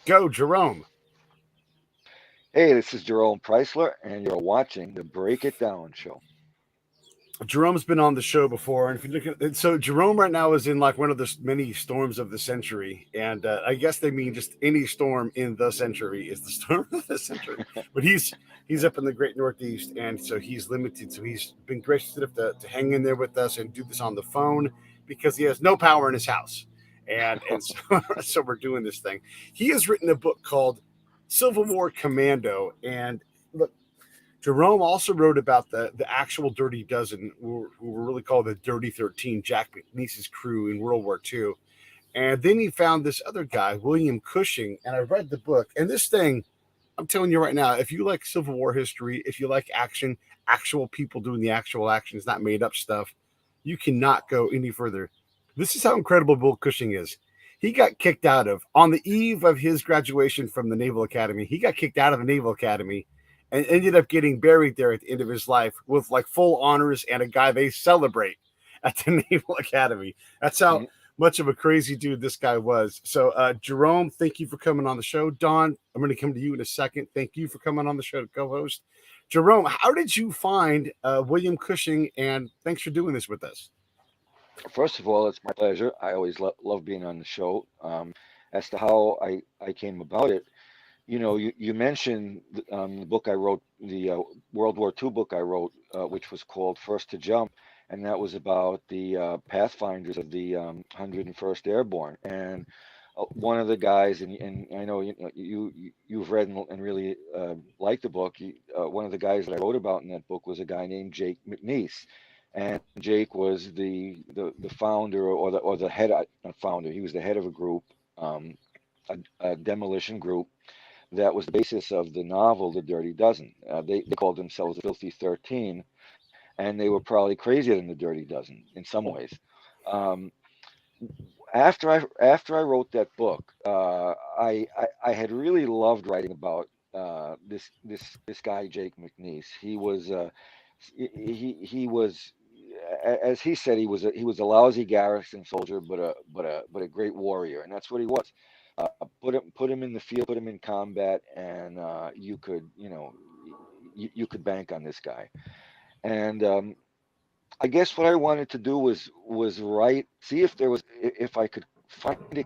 Go, Jerome. Hey, this is Jerome Preisler, and you're watching the Break It Down show. Jerome's been on the show before, and if you look at so Jerome right now is in like one of the many storms of the century, and I guess they mean just any storm in the century is the storm of the century. But he's up in the Great Northeast, and so he's limited. So he's been gracious enough to hang in there with us and do this on the phone because he has no power in his house, and so, so we're doing this thing. He has written a book called Civil War Commando, and look, Jerome also wrote about the actual Dirty Dozen, who were really called the Dirty 13, Jack McNeese's crew in World War II. And then he found this other guy, William Cushing, and I read the book. And this thing, I'm telling you right now, if you like Civil War history, if you like action, actual people doing the actual actions, not made up stuff, you cannot go any further. This is how incredible Bill Cushing is. He got kicked out of, on the eve of his graduation from the Naval Academy, he got kicked out of the Naval Academy and ended up getting buried there at the end of his life with like full honors and a guy they celebrate at the Naval Academy. That's how much of a crazy dude this guy was. So, Jerome, thank you for coming on the show. Don, I'm going to come to you in a second. Thank you for coming on the show to co-host. Jerome, how did you find William Cushing? And thanks for doing this with us. First of all, it's my pleasure. I always love being on the show. As to how I came about it, you mentioned the book I wrote, the World War II book I wrote, which was called First to Jump, and that was about the pathfinders of the 101st Airborne. And one of the guys, and I know you've read and really liked the book. One of the guys that I wrote about in that book was a guy named Jake McNeese, and Jake was the founder or the head, not founder. He was the head of a group, a demolition group that was the basis of the novel The Dirty Dozen. They called themselves the Filthy 13, and they were probably crazier than the Dirty Dozen in some ways. Um, after I wrote that book, I had really loved writing about this guy Jake McNeese. He was, as he said, he was a lousy garrison soldier, but a great warrior, and that's what he was. Put him in the field, put him in combat, and you could bank on this guy. And I guess what I wanted to do was write, see if I could find a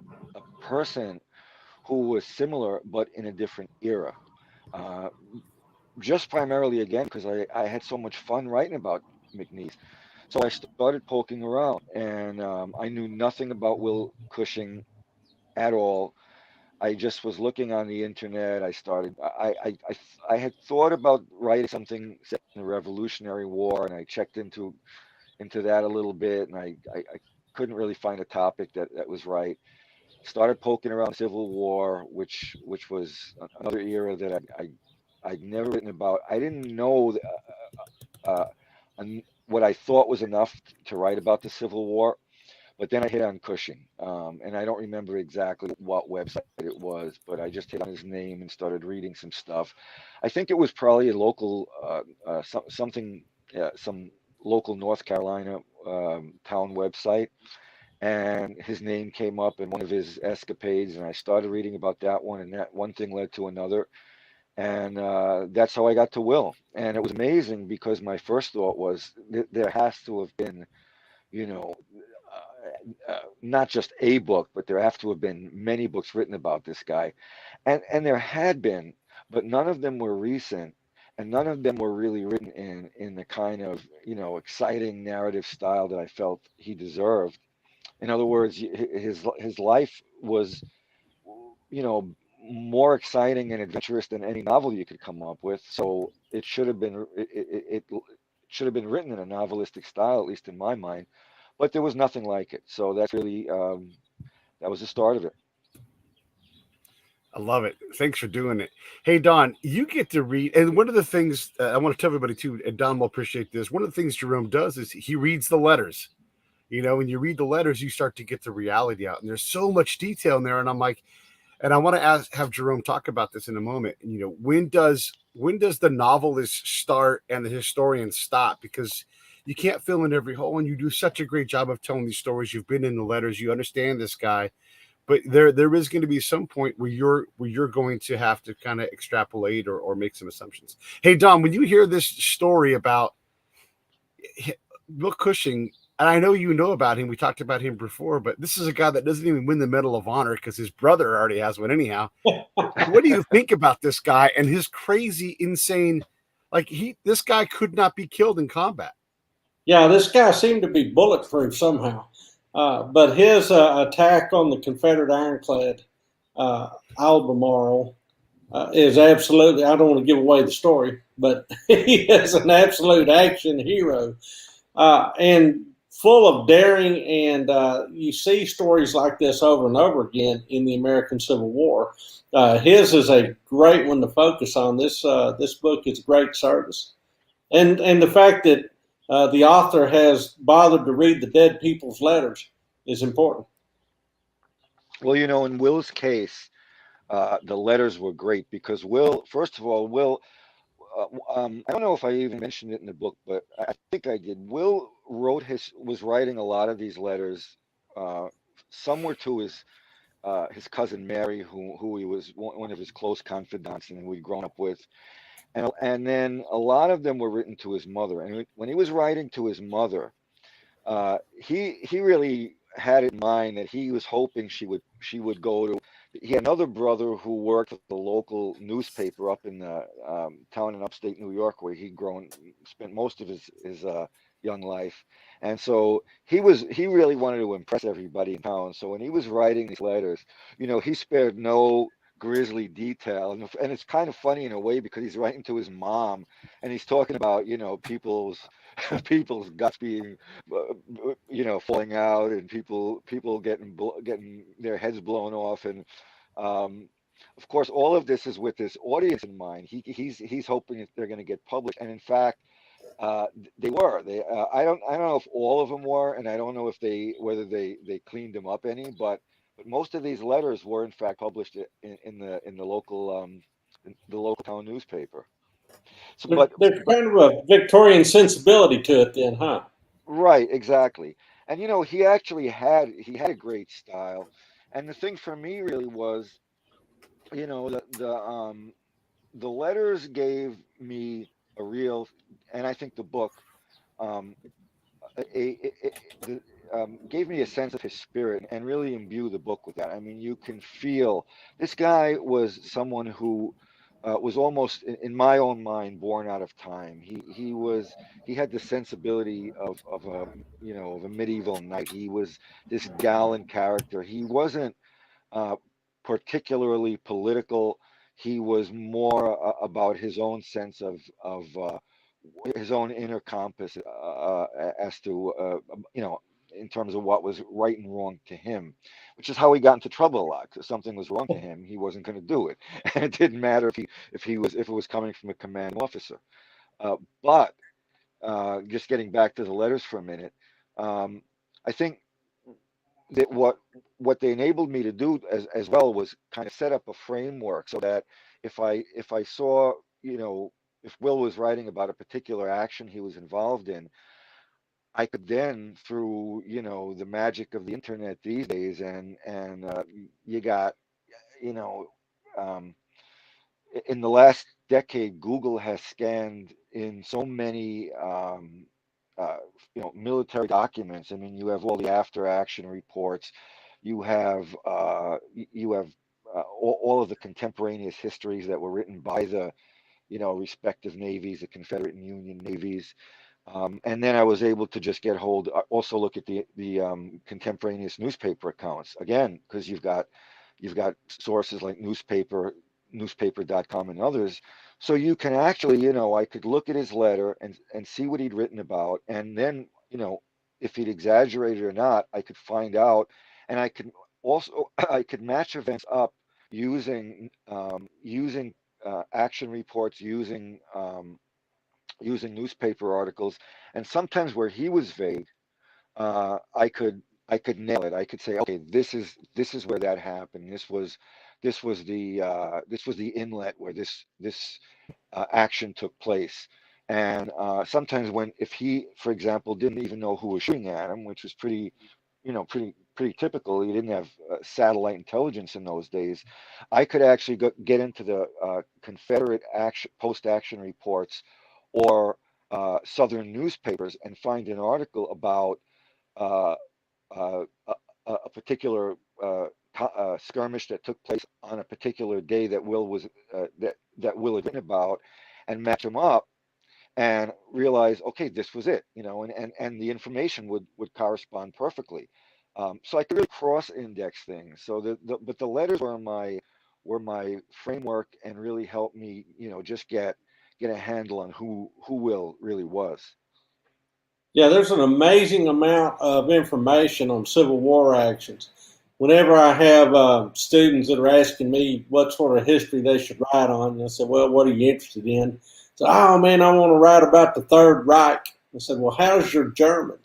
person who was similar but in a different era. Uh, just primarily again because I had so much fun writing about McNeese. So I started poking around, and I knew nothing about Will Cushing at all. I just was looking on the internet. I started. I had thought about writing something set in the Revolutionary War, and I checked into that a little bit, and I couldn't really find a topic that was right. Started poking around the Civil War, which was another era that I'd never written about. I didn't know uh, what I thought was enough to write about the Civil War. But then I hit on Cushing, and I don't remember exactly what website it was, but I just hit on his name and started reading some stuff. I think it was probably a local, some local North Carolina town website, and his name came up in one of his escapades, and I started reading about that one, and that one thing led to another, and that's how I got to Will. And it was amazing because my first thought was there has to have been, you know, not just a book, but there have to have been many books written about this guy, and there had been, but none of them were recent, and none of them were really written in the kind of exciting narrative style that I felt he deserved. In other words, his life was more exciting and adventurous than any novel you could come up with. So it should have been written in a novelistic style, at least in my mind. But there was nothing like it. So that's really that was the start of it. I love it. Thanks for doing it. Hey, Don, you get to read. And one of the things I want to tell everybody too, and Don will appreciate this. One of the things Jerome does is he reads the letters. When you read the letters, you start to get the reality out. And there's so much detail in there. And I'm like, and I want to have Jerome talk about this in a moment. When does the novelist start and the historian stop? Because you can't fill in every hole, and you do such a great job of telling these stories. You've been in the letters, you understand this guy, but there is going to be some point where you're going to have to kind of extrapolate or make some assumptions. Hey Don, when you hear this story about Bill Cushing, and I know you know about him, we talked about him before, but this is a guy that doesn't even win the Medal of Honor because his brother already has one anyhow. What do you think about this guy and his crazy, insane? Like this guy could not be killed in combat. Yeah, this guy seemed to be bulletproof somehow. But his attack on the Confederate ironclad, Albemarle, is absolutely, I don't want to give away the story, but he is an absolute action hero. And full of daring, and you see stories like this over and over again in the American Civil War. His is a great one to focus on. This book is great service, and the fact that the author has bothered to read the dead people's letters is important. Well, in Will's case, the letters were great because Will, first of all, Will, I don't know if I even mentioned it in the book, but I think I did. Will was writing a lot of these letters. Some were to his cousin Mary, who he was one of his close confidants and who he'd grown up with, and then a lot of them were written to his mother. And when he was writing to his mother, he really had it in mind that he was hoping she would go to. He had another brother who worked at the local newspaper up in the town in upstate New York, where spent most of his young life, and so he really wanted to impress everybody in town. So when he was writing these letters, he spared no grisly detail, and it's kind of funny in a way because he's writing to his mom, and he's talking about people's guts being falling out, and people getting their heads blown off, and um, of course all of this is with this audience in mind. He's hoping that they're going to get published, and in fact they were. I don't know if all of them were, and I don't know whether they cleaned them up any, but most of these letters were in fact published in the local town newspaper. So, There's kind of a Victorian sensibility to it, then, huh? right, exactly. And he had a great style. And the thing for me really was, the letters gave me a real, and I think the book, um, gave me a sense of his spirit and really imbue the book with that. I mean, you can feel this guy was someone who was almost, in my own mind, born out of time. He had the sensibility of a medieval knight. He was this gallant character. He wasn't uh, particularly political. He was more about his own sense of his own inner compass, as to in terms of what was right and wrong to him, which is how he got into trouble a lot. Because something was wrong to him, he wasn't going to do it, and it didn't matter if it was coming from a commanding officer. But just getting back to the letters for a minute, um, I think that what they enabled me to do as well was kind of set up a framework so that if I saw, if Will was writing about a particular action he was involved in, I could then, through the magic of the internet these days, and you got, you know um, in the last decade, Google has scanned in so many uh, military documents. I mean, you have all the after action reports, you have all of the contemporaneous histories that were written by the respective navies, the Confederate and Union navies. And then I was able to just also look at the contemporaneous newspaper accounts again, because you've got sources like newspaper.com and others. So you can actually, I could look at his letter and see what he'd written about, and then, if he'd exaggerated or not, I could find out, and I could also I could match events up using action reports, using newspaper articles, and sometimes where he was vague, I could nail it. I could say, okay, this is where that happened. This was the inlet where this action took place. And sometimes if he, for example, didn't even know who was shooting at him, which was pretty typical. You didn't have satellite intelligence in those days. I could actually get into the Confederate post-action reports or Southern newspapers and find an article about uh, a particular skirmish that took place on a particular day that Will had written about, and match them up and realize, okay, this was it, and the information would correspond perfectly. So I could really cross-index things. So but the letters were my framework and really helped me, just get a handle on who Will really was. Yeah, there's an amazing amount of information on Civil War actions. Whenever I have students that are asking me what sort of history they should write on, I said, well, what are you interested in? So, oh man, I want to write about the Third Reich. I said, well, how's your German?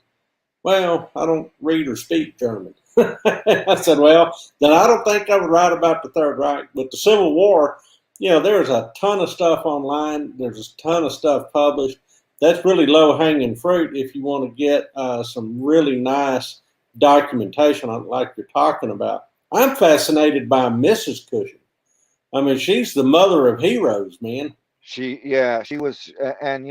Well, I don't read or speak German. I said, well, then I don't think I would write about the Third Reich. But the Civil War, there's a ton of stuff online. There's a ton of stuff published. That's really low-hanging fruit if you want to get some really nice documentation like you're talking about. I'm fascinated by Mrs. Cushing. I mean, she's the mother of heroes, man. She was, and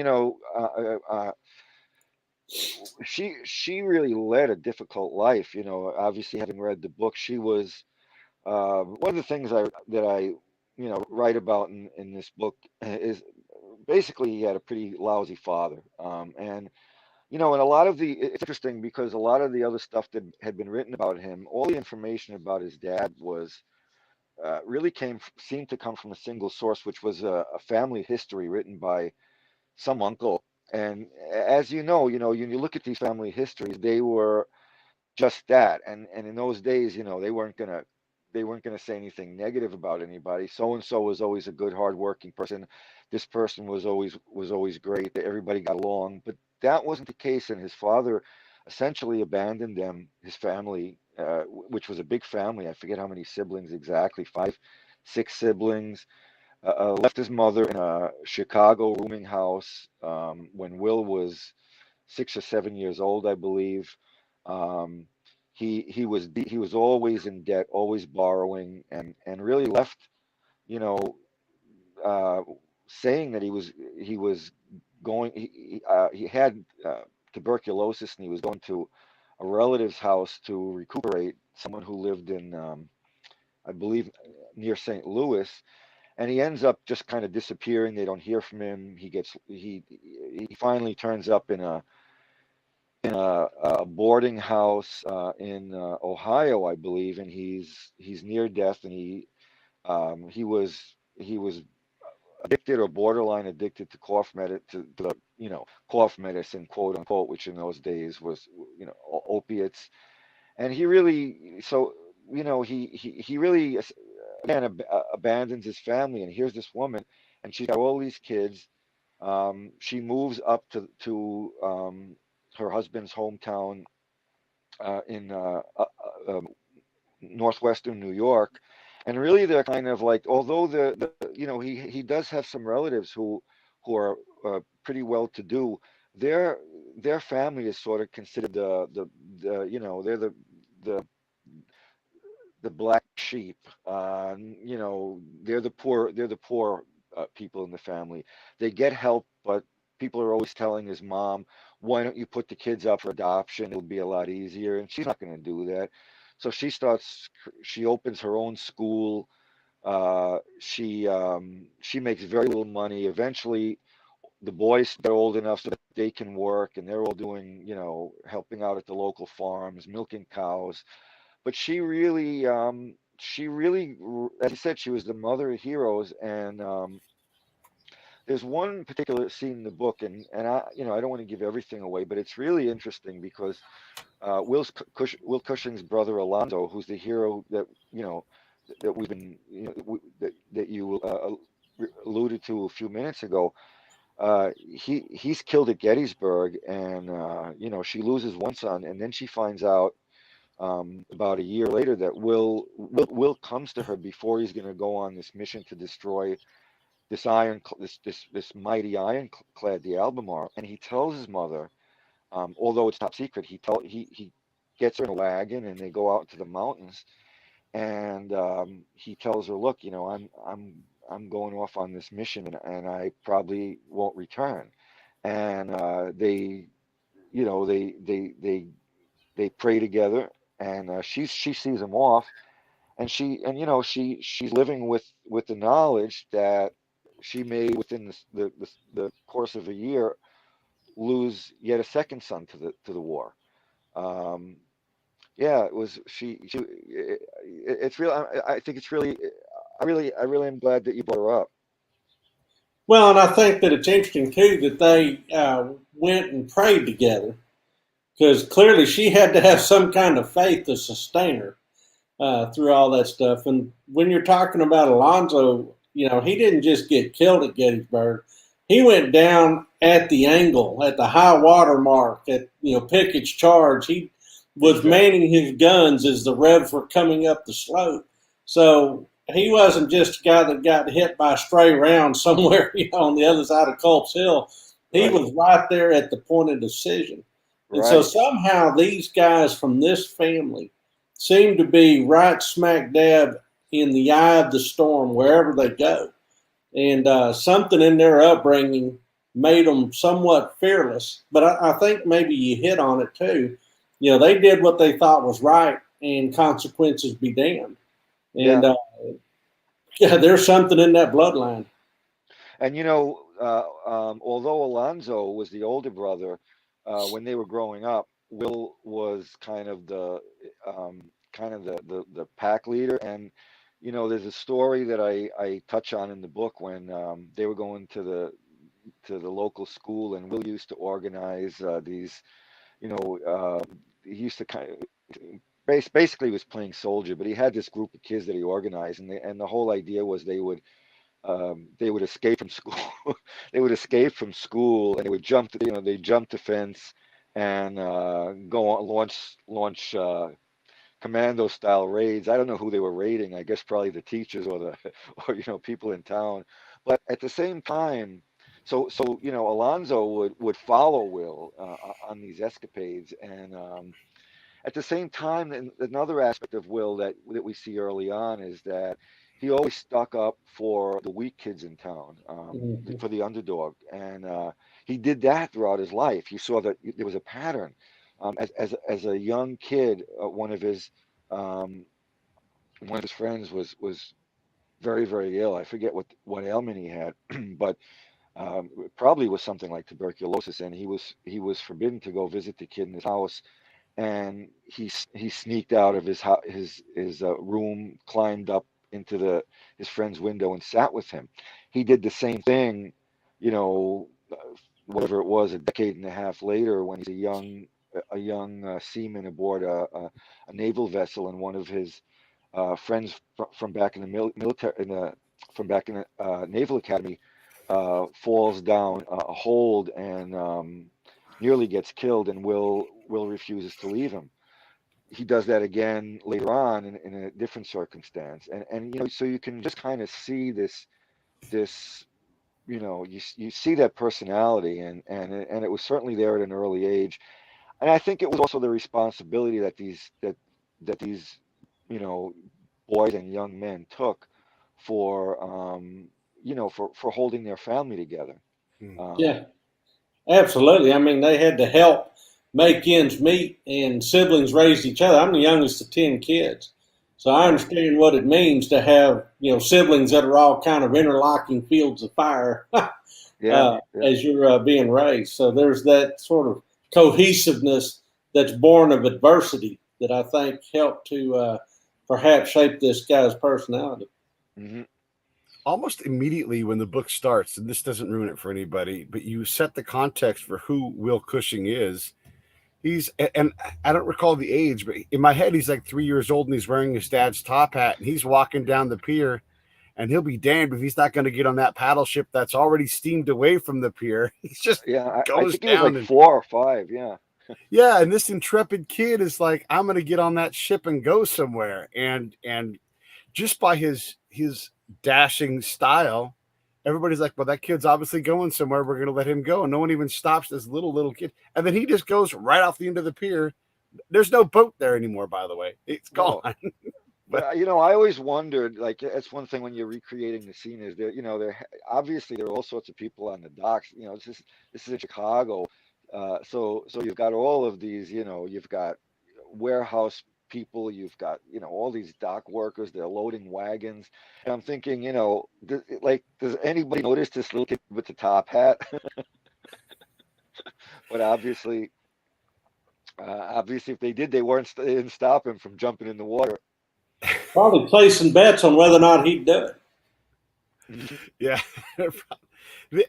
she really led a difficult life. Obviously, having read the book, she was one of the things that I write about in this book is basically he had a pretty lousy father, and and a lot of it's interesting because a lot of the other stuff that had been written about him, all the information about his dad was really seemed to come from a single source, which was a family history written by some uncle. And as when you look at these family histories, they were just that. And in those days, they weren't gonna say anything negative about anybody. So and so was always a good, hardworking person. This person was always great. Everybody got along. But that wasn't the case. And his father essentially abandoned them, his family, which was a big family. I forget how many siblings exactly, 5, 6 siblings. Left his mother in a Chicago rooming house when Will was 6 or 7 years old, I believe. Um, he was always in debt, always borrowing, and really left, you know, uh, saying that he was going. He had tuberculosis, and he was going to a relative's house to recuperate. Someone who lived in, I believe, near St. Louis, and he ends up just kind of disappearing. They don't hear from him. He finally turns up in a boarding house in Ohio, I believe, and he's near death, and he was addicted or borderline addicted to cough medicine, quote unquote, which in those days was opiates, and he really so he really again abandons his family, and here's this woman, and she's got all these kids. She moves up to her husband's hometown in northwestern New York, and really they're kind of like, although he does have some relatives who are pretty well to do, their family is sort of considered they're the the black sheep. They're the poor people in the family. They get help, but people are always telling his mom, "Why don't you put the kids up for adoption? It'll be a lot easier." And she's not going to do that. So she opens her own school. She makes very little money. Eventually, the boys get old enough so that they can work, and they're all doing, helping out at the local farms, milking cows. But as I said, she was the mother of heroes. And there's one particular scene in the book, and I don't want to give everything away, but it's really interesting because Will Cushing's brother Alonzo, who's the hero that we've been, that you alluded to a few minutes ago. He's killed at Gettysburg, and she loses one son, and then she finds out about a year later that Will comes to her before he's going to go on this mission to destroy this mighty ironclad, the Albemarle, and he tells his mother, although it's top secret, he gets her in a wagon, and they go out into the mountains. And he tells her, "Look, I'm going off on this mission, and I probably won't return." And they pray together, and she sees him off, and she's living with the knowledge that she may, within the course of a year, lose yet a second son to the war. Um, yeah, it was it's real. I think it's really, I really am glad that you brought her up. Well, and I think that it's interesting too that they went and prayed together, because clearly she had to have some kind of faith to sustain her through all that stuff. And when you're talking about Alonzo, he didn't just get killed at Gettysburg. He went down at the angle, at the high water mark, at Pickett's charge. He was manning his guns as the Rebs were coming up the slope. So he wasn't just a guy that got hit by a stray round somewhere, on the other side of Culp's Hill. He was right there at the point of decision. And so somehow these guys from this family seem to be right smack dab in the eye of the storm wherever they go. And something in their upbringing made them somewhat fearless. But I think maybe you hit on it too. They did what they thought was right, and consequences be damned. And there's something in that bloodline. And although Alonzo was the older brother, when they were growing up, Will was kind of the pack leader. And there's a story that I touch on in the book when they were going to the local school, and Will used to organize these. He used to kind of basically was playing soldier, but he had this group of kids that he organized, and the whole idea was they would escape from school. They would escape from school, and they would jump the fence and go on launch commando style raids. I don't know who they were raiding. I guess probably the teachers or people in town. But at the same time, so Alonzo would follow Will on these escapades, and at the same time, another aspect of Will that we see early on is that he always stuck up for the weak kids in town, for the underdog, and he did that throughout his life. He saw that there was a pattern. As a young kid, one of his friends was very, very ill. I forget what ailment he had, but it probably was something like tuberculosis, and he was forbidden to go visit the kid in his house. And he sneaked out of his room, climbed up into his friend's window, and sat with him. He did the same thing, whatever it was, a decade and a half later, when he's a young seaman aboard a naval vessel, and one of his friends from back in the military, from back in the Naval Academy, falls down a hold and nearly gets killed, and Will refuses to leave him. He does that again later on in a different circumstance, and so you can just kind of see this you see that personality, and it was certainly there at an early age. And I think it was also the responsibility that these boys and young men took for for holding their family together. Yeah, absolutely. I mean, they had to help make ends meet, and siblings raised each other. I'm the youngest of 10 kids, so I understand what it means to have siblings that are all kind of interlocking fields of fire as you're being raised. So there's that sort of cohesiveness that's born of adversity that I think helped to perhaps shape this guy's personality. Mm-hmm. Almost immediately when the book starts, and this doesn't ruin it for anybody, but you set the context for who Will Cushing is. And I don't recall the age, but in my head, he's like 3 years old, and he's wearing his dad's top hat, and he's walking down the pier, and he'll be damned if he's not going to get on that paddle ship that's already steamed away from the pier. He's just I goes think he was down like 4 or 5. Yeah, and this intrepid kid is like, I'm going to get on that ship and go somewhere, and just by his dashing style, everybody's like, well, that kid's obviously going somewhere. We're going to let him go. And no one even stops this little kid. And then he just goes right off the end of the pier There's no boat there anymore, by the way. It's No. gone. But I always wondered, like, it's one thing when you're recreating the scene is there, there obviously there are all sorts of people on the docks. This is in Chicago, so you've got all of these, you've got warehouse people, you've got all these dock workers. They're loading wagons, and I'm thinking, does anybody notice this little kid with the top hat? But obviously, if they did, they didn't stop him from jumping in the water. Probably placing bets on whether or not he'd do it. Yeah.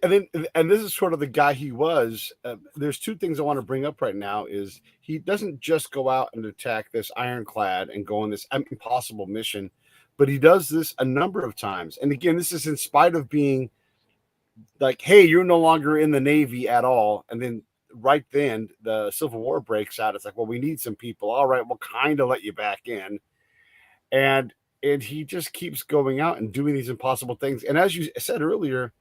And this is sort of the guy he was. There's two things I want to bring up right now. Is he doesn't just go out and attack this Ironclad and go on this impossible mission, but he does this a number of times. And again, this is in spite of being like, hey, you're no longer in the Navy at all. And then right then the Civil War breaks out. It's like, well, we need some people. All right, we'll kind of let you back in. And he just keeps going out and doing these impossible things. And as you said earlier,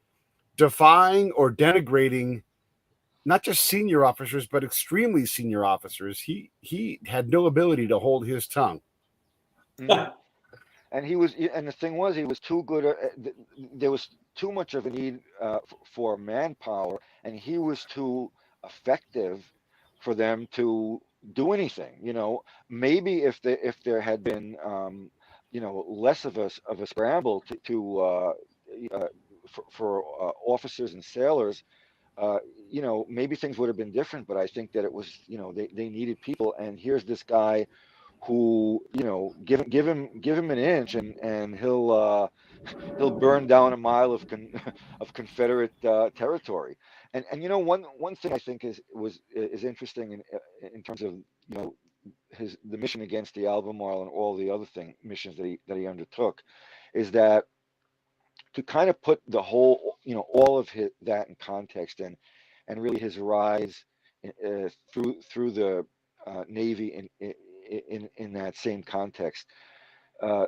defying or denigrating not just senior officers, but extremely senior officers. He had no ability to hold his tongue. Mhm. And the thing was, he was too good. There was too much of a need for manpower, and he was too effective for them to do anything. Maybe if there had been less of a scramble uh, for officers and sailors, maybe things would have been different. But I think that it was, they needed people, and here's this guy who, give him an inch, and he'll burn down a mile of of Confederate territory. And one thing I think is interesting in terms of the mission against the Albemarle and all the other missions that he undertook, is that to kind of put the whole, all of that in context, and really his rise through the Navy in that same context. Uh,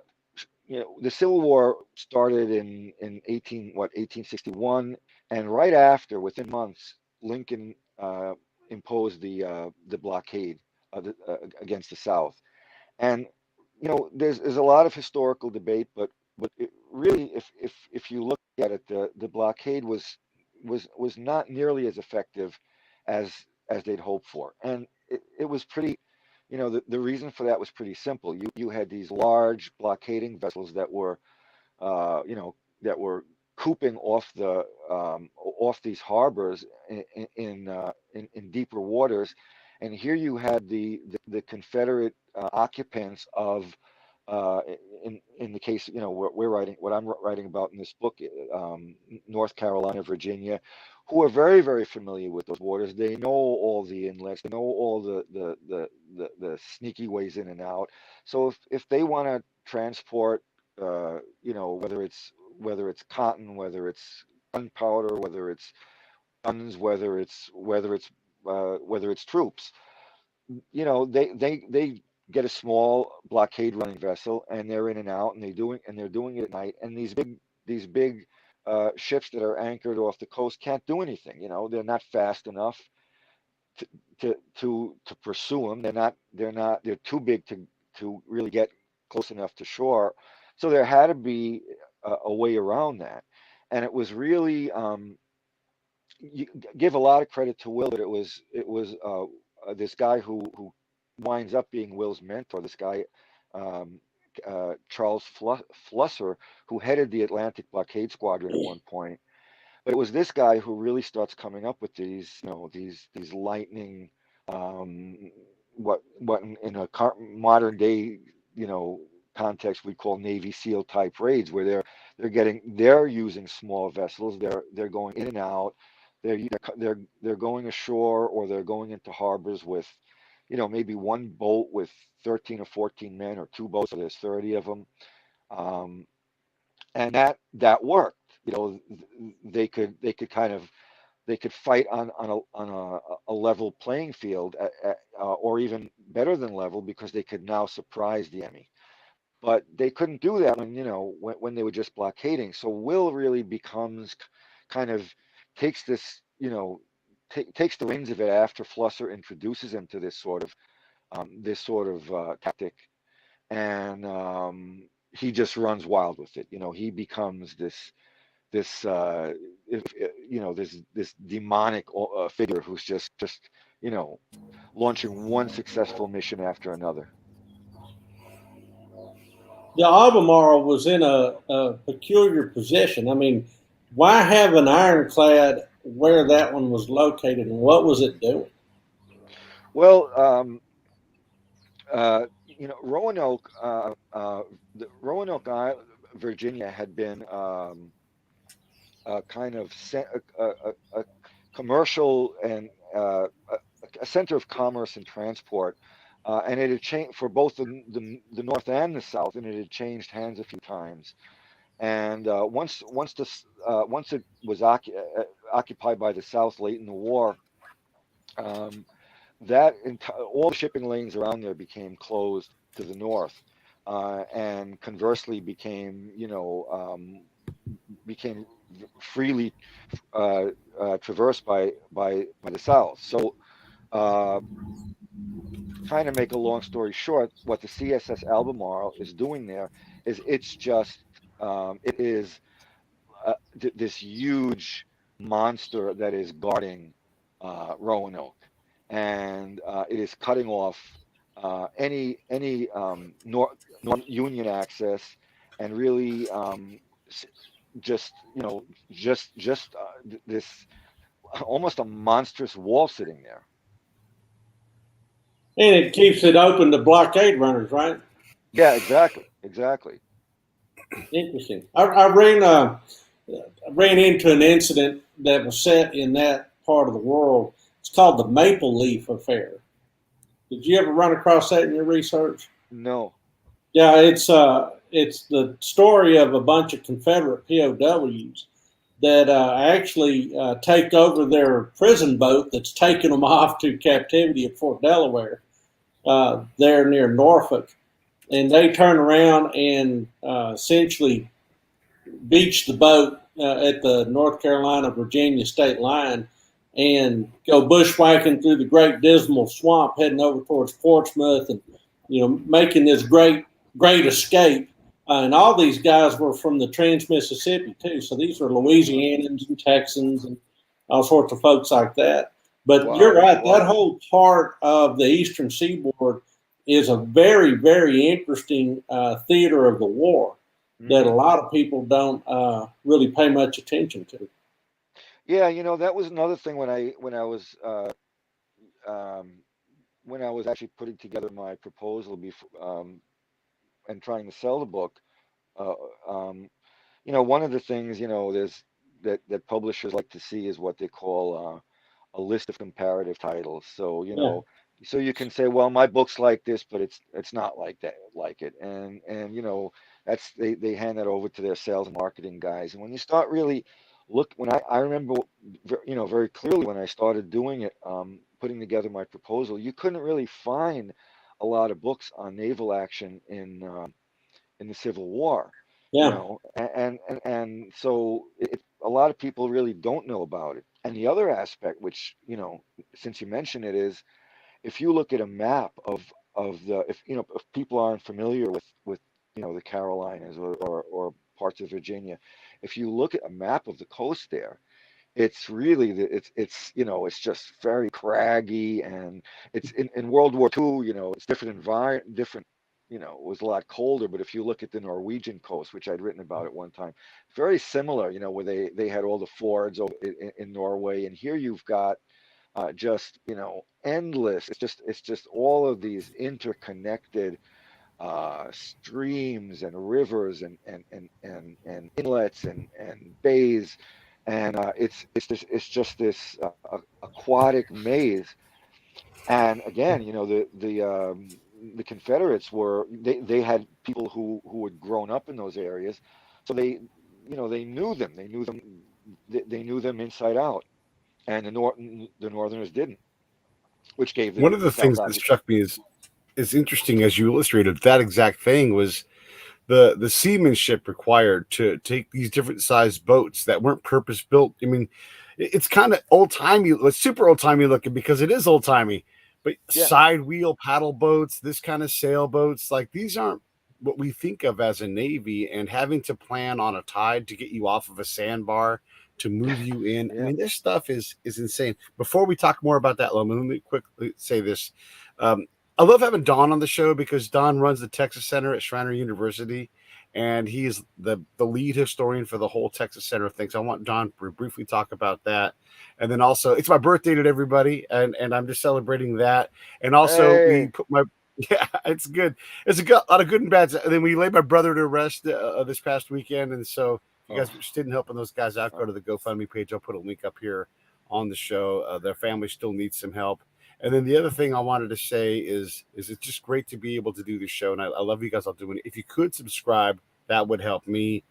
the Civil War started in 1861, and right after, within months, Lincoln imposed the blockade against the South. And there's a lot of historical debate, but really, if you look at it, the blockade was not nearly as effective as they'd hoped for, and it was pretty. The reason for that was pretty simple. You had these large blockading vessels that were that were cooping off these harbors in deeper waters, and here you had the Confederate occupants of in the case, what I'm writing about in this book, North Carolina, Virginia, who are very, very familiar with those waters. They know all the inlets, they know all the sneaky ways in and out. So if they want to transport, whether it's cotton, whether it's gunpowder, whether it's guns, whether it's troops, they get a small blockade running vessel, and they're in and out, and they're doing it at night. And these big ships that are anchored off the coast can't do anything. They're not fast enough to to pursue them. They're too big to really get close enough to shore. So there had to be a way around that, and it was really, you give a lot of credit to Will, but it was this guy who winds up being Will's mentor. This guy, um, Charles Flusser, who headed the Atlantic Blockade Squadron at one point. But it was this guy who really starts coming up with these lightning, um, what in a modern day, context we call Navy SEAL type raids, where they're using small vessels. They're going in and out. They're going ashore, or they're going into harbors with, maybe one boat with 13 or 14 men, or two boats, so there's 30 of them. Um, and that worked. They could kind of, they could fight on a level playing field, or even better than level, because they could now surprise the enemy. But they couldn't do that when they were just blockading. So Will really becomes kind of, takes this, takes the reins of it after Flusser introduces him to this sort of this sort of tactic, and he just runs wild with it. He becomes this this demonic figure who's just launching one successful mission after another. The Albemarle was in a peculiar position. I mean, why have an ironclad where that one was located, and what was it doing? Well, Roanoke, Roanoke, Virginia, had been a kind of a commercial and a center of commerce and transport, and it had changed for both the North and the South, and it had changed hands a few times. And once it was occupied by the South late in the war, all the shipping lanes around there became closed to the north, and conversely became freely traversed by the South. So, trying to make a long story short, what the CSS Albemarle is doing there is it is this huge monster that is guarding Roanoke, and it is cutting off any North Union access, and really just this almost a monstrous wall sitting there. And it keeps it open to blockade runners, right? Yeah, exactly. Interesting. I ran into an incident that was set in that part of the world. It's called the Maple Leaf Affair. Did you ever run across that in your research? No. Yeah, it's the story of a bunch of Confederate POWs that actually take over their prison boat that's taken them off to captivity at Fort Delaware, there near Norfolk. And they turn around and essentially beach the boat at the North Carolina-Virginia state line and go bushwhacking through the Great Dismal Swamp, heading over towards Portsmouth, and making this great escape. And all these guys were from the Trans-Mississippi too, so these were Louisianans and Texans and all sorts of folks like that. But wow, you're right, that whole part of the Eastern Seaboard is a very, very interesting theater of the war that a lot of people don't really pay much attention to. Yeah, that was another thing when I was actually putting together my proposal before, and trying to sell the book. One of the things there's that publishers like to see is what they call a list of comparative titles. So so you can say, well, my book's like this, but it's not like it, and that's they hand that over to their sales and marketing guys. And when you start really I remember very clearly when I started doing it, putting together my proposal, you couldn't really find a lot of books on naval action in the Civil War. Yeah. And so a lot of people really don't know about it. And the other aspect, which since you mentioned it, is if you look at a map of if people aren't familiar with the Carolinas or parts of Virginia, if you look at a map of the coast there, it's really it's just very craggy, and it's in World War II, it's different. It was a lot colder, but if you look at the Norwegian coast, which I'd written about at one time, very similar, where they had all the fords in Norway, and here you've got just endless. It's just all of these interconnected streams and rivers and inlets and bays, and it's just this aquatic maze. And again, the Confederates they had people who had grown up in those areas, so they knew them. They knew them inside out, and the Northerners didn't, which gave them one of the things that struck me is interesting, as you illustrated. That exact thing was the seamanship required to take these different sized boats that weren't purpose built. I mean, it's kind of old timey. It's super old timey looking because it is old timey. But Yeah. side wheel paddle boats, this kind of sailboats, like these aren't what we think of as a Navy, and having to plan on a tide to get you off of a sandbar to move you in. I Yeah. mean, this stuff is insane. Before we talk more about that, Loman, let me quickly say this. Um, I love having Don on the show because Don runs the Texas Center at Shriner University, and he is the lead historian for the whole Texas Center of things. I want Don to briefly talk about that. And then also, it's my birthday to everybody, and I'm just celebrating that. And also, we Hey. put my yeah, it's good. It's a lot of good and bad. And then we laid my brother to rest this past weekend, and so if you guys Oh, are interested in helping those guys out, go to the GoFundMe page. I'll put a link up here on the show. Their family still needs some help. And then the other thing I wanted to say is it's just great to be able to do this show, and I love you guys all doing it. If you could subscribe, that would help me.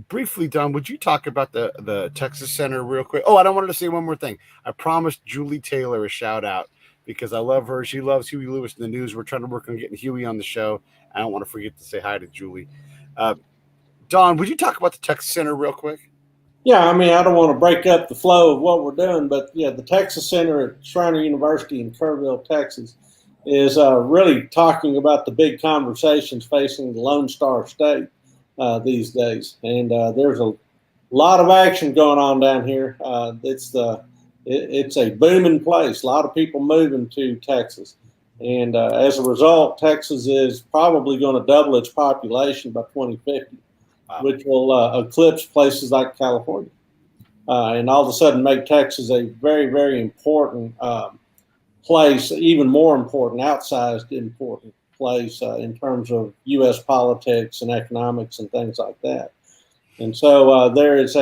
Briefly, Don, would you talk about the Texas Center real quick? Oh, I don't wanted to say one more thing. I promised Julie Taylor a shout out because I love her. She loves Huey Lewis in the news. We're trying to work on getting Huey on the show. I don't want to forget to say hi to Julie. Uh, Don, would you talk about the Texas Center real quick? Yeah, I mean, I don't want to break up the flow of what we're doing, but yeah, the Texas Center at Shriner University in Kerrville, Texas, is really talking about the big conversations facing the Lone Star State these days, and there's a lot of action going on down here. It's a booming place. A lot of people moving to Texas, and as a result, Texas is probably going to double its population by 2050. Wow. Which will eclipse places like California, and all of a sudden make Texas a very, very important place, even more important, outsized important place in terms of U.S. politics and economics and things like that. And so there is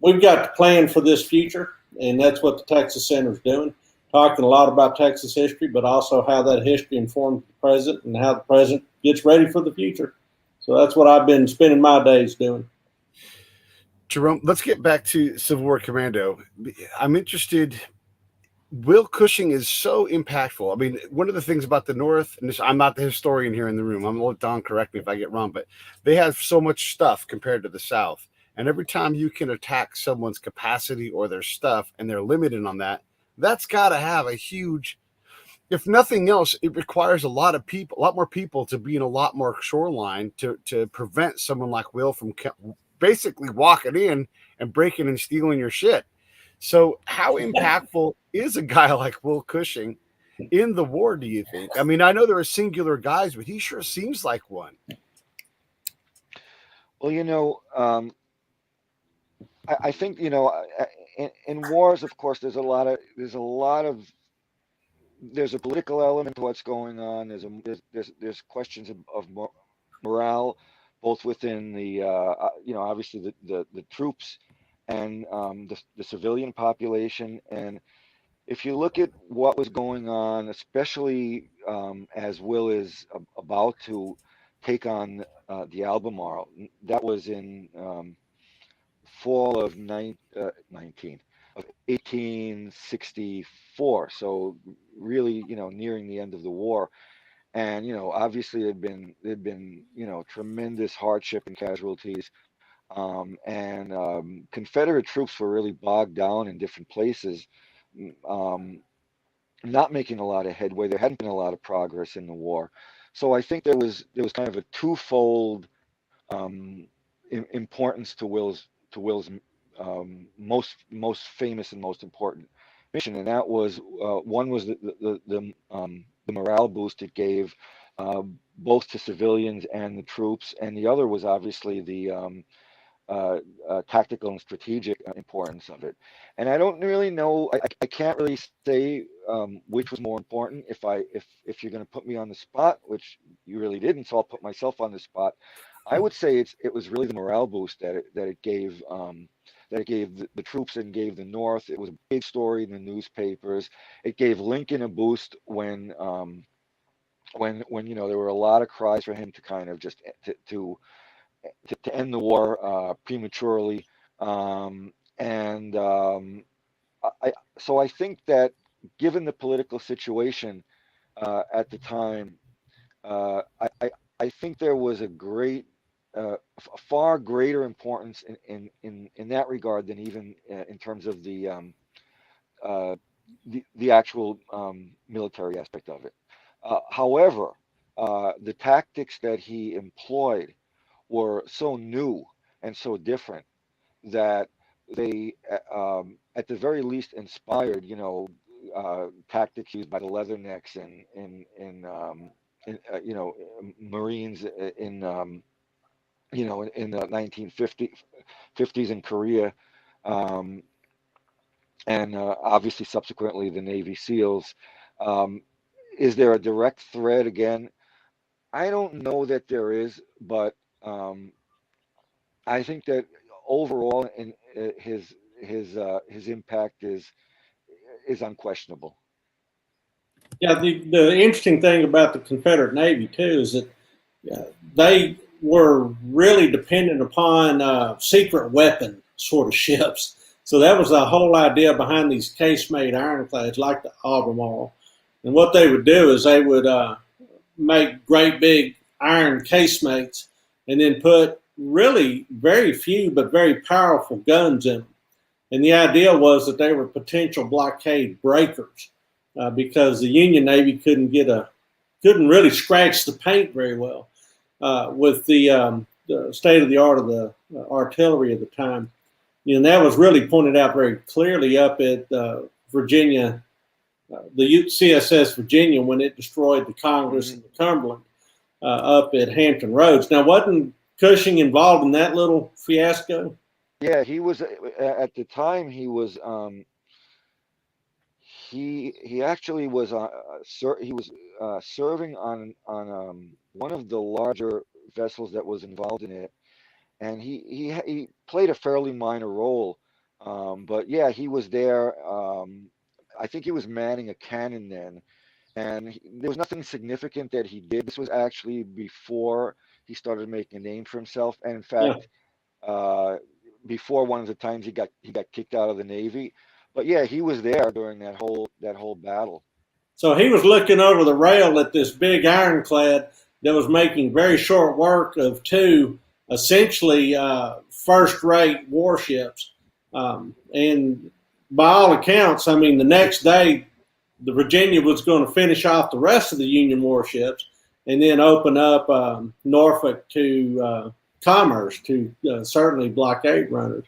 we've got to plan for this future, and that's what the Texas Center is doing, talking a lot about Texas history, but also how that history informs the present and how the present gets ready for the future. So that's what I've been spending my days doing. Jerome, let's get back to Civil War Commando. I'm interested. Will Cushing is so impactful. I mean, one of the things about the North, and I'm not the historian here in the room. I'm going to let Don correct me if I get wrong, but they have so much stuff compared to the South. And every time you can attack someone's capacity or their stuff and they're limited on that, that's got to have a huge, if nothing else, it requires a lot of people, a lot more people to be in a lot more shoreline to prevent someone like Will from basically walking in and breaking and stealing your shit. So, how impactful is a guy like Will Cushing in the war, do you think? I mean, I know there are singular guys, but he sure seems like one. Well, I think in wars, of course, there's a political element to what's going on. There's questions of morale, both within the obviously the troops and the civilian population. And if you look at what was going on, especially as Will is about to take on the Albemarle, that was in fall of 1864. So really, nearing the end of the war. And obviously there'd been tremendous hardship and casualties, and Confederate troops were really bogged down in different places, um, not making a lot of headway. There hadn't been a lot of progress in the war, so I think there was kind of a twofold importance to Will's most famous and most important mission, and that was one was the morale boost it gave, both to civilians and the troops, and the other was obviously the tactical and strategic importance of it. And I don't really know. I can't really say which was more important. If you're going to put me on the spot, which you really didn't, so I'll put myself on the spot. I would say it was really the morale boost that it gave. That it gave the troops and gave the North. It was a big story in the newspapers. It gave Lincoln a boost when there were a lot of cries for him to kind of just to end the war prematurely. And I think that given the political situation at the time, I think there was a far greater importance in that regard than even in terms of the the actual military aspect of it. However, the tactics that he employed were so new and so different that they, at the very least, inspired, tactics used by the Leathernecks and Marines in the 1950s in Korea, um, and obviously subsequently the Navy SEALs. Um, is there a direct thread again? I don't know that there is, but um, I think that overall, in his impact is unquestionable. Yeah, the interesting thing about the Confederate Navy too is that they were really dependent upon secret weapon sort of ships. So that was the whole idea behind these casemate ironclads, like the Albemarle. And what they would do is they would make great big iron casemates and then put really very few but very powerful guns in them. And the idea was that they were potential blockade breakers because the Union Navy couldn't really scratch the paint very well with the state of the art of the artillery at the time. And that was really pointed out very clearly up at Virginia, the CSS Virginia, when it destroyed the Congress and the Cumberland up at Hampton Roads. Now, wasn't Cushing involved in that little fiasco? Yeah, he was at the time. He actually was he was serving on one of the larger vessels that was involved in it, and he played a fairly minor role. But yeah, he was there. I think he was manning a cannon then, and there was nothing significant that he did. This was actually before he started making a name for himself, and in Yeah. fact, uh, before one of the times he got kicked out of the Navy. But yeah, he was there during that whole battle. So he was looking over the rail at this big ironclad that was making very short work of two essentially first-rate warships. And by all accounts, I mean, the next day, the Virginia was going to finish off the rest of the Union warships and then open up Norfolk to commerce, to certainly blockade runners.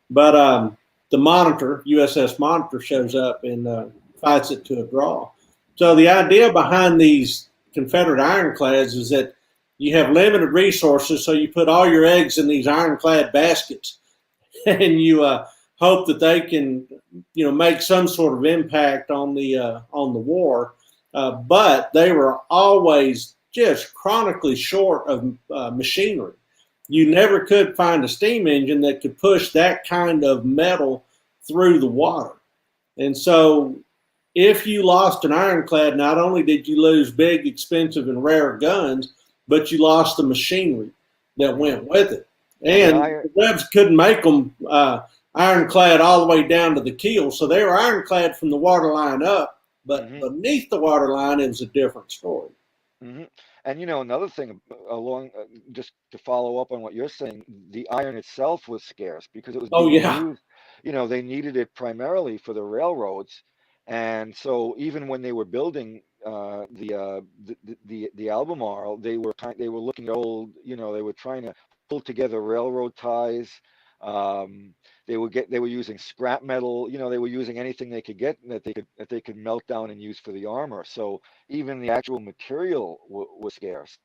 But the Monitor, USS Monitor, shows up and fights it to a draw. So the idea behind these Confederate ironclads is that you have limited resources, so you put all your eggs in these ironclad baskets, and you hope that they can, make some sort of impact on the war. But they were always just chronically short of machinery. You never could find a steam engine that could push that kind of metal through the water. And so if you lost an ironclad, not only did you lose big, expensive, and rare guns, but you lost the machinery that went with it. And the Rebs couldn't make them ironclad all the way down to the keel, so they were ironclad from the waterline up, but beneath the waterline, it was a different story. Mm-hmm. And another thing along, just to follow up on what you're saying, the iron itself was scarce because it was being used. They needed it primarily for the railroads, and so even when they were building the Albemarle, they were looking at old. They were trying to pull together railroad ties. They were using scrap metal. They were using anything they could get that they could melt down and use for the armor. So even the actual material was scarce.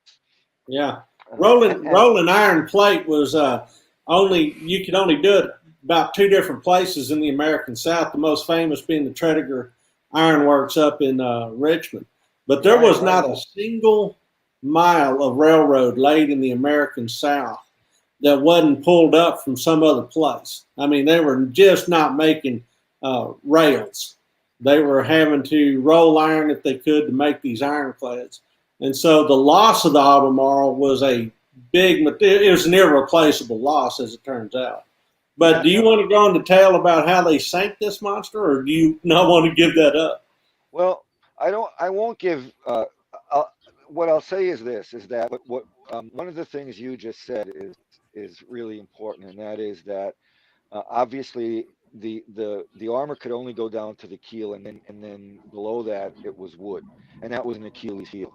Yeah, rolling iron plate was you could only do it about two different places in the American South. The most famous being the Tredegar Iron Works up in Richmond. But there was not a single mile of railroad laid in the American South that wasn't pulled up from some other place. I mean, they were just not making rails. They were having to roll iron if they could to make these ironclads. And so the loss of the Albemarle was it was an irreplaceable loss, as it turns out. But do you want to go into detail about how they sank this monster, or do you not want to give that up? Well, I won't give. What I'll say is this: is that what one of the things you just said is really important, and that is that obviously the armor could only go down to the keel, and then below that it was wood, and that was an Achilles heel.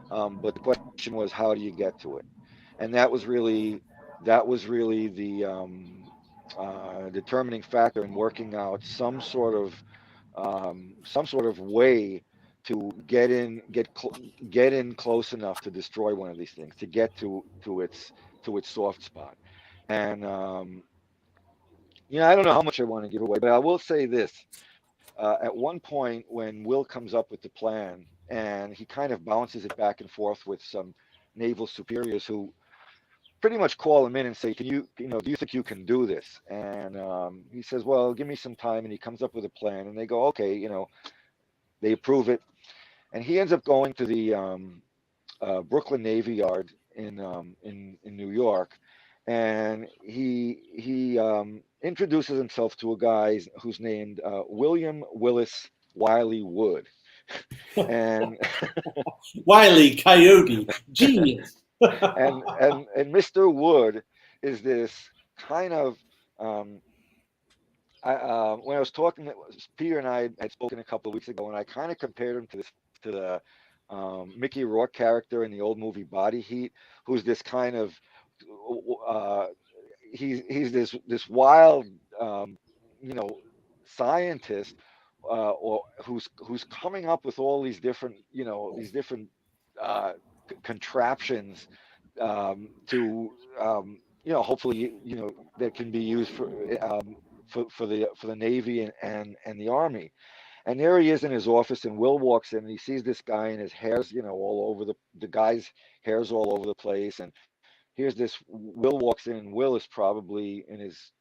But the question was, how do you get to it? And that was really the determining factor in working out some sort of way to get in close enough to destroy one of these things, to get to its soft spot. And I don't know how much I want to give away, but I will say this. At one point, when Will comes up with the plan, and he kind of bounces it back and forth with some naval superiors who pretty much call him in and say, do you think you can do this? And he says, well, give me some time. And he comes up with a plan, and they go, okay, they approve it. And he ends up going to the Brooklyn Navy Yard in New York, and he introduces himself to a guy who's named William Willis Wiley Wood, and Wiley Coyote, genius. and Mr. Wood is this kind of when I was talking, Peter and I had spoken a couple of weeks ago, and I kind of compared him to the Mickey Rourke character in the old movie Body Heat, who's this kind of uh, he's this wild you know scientist, or who's coming up with all these different uh, contraptions, to hopefully that can be used for the Navy and the Army. And there he is in his office, and Will walks in, and he sees this guy, and his hair's all over the guy's hair's all over the place. And here's this Will walks in, and Will is probably in his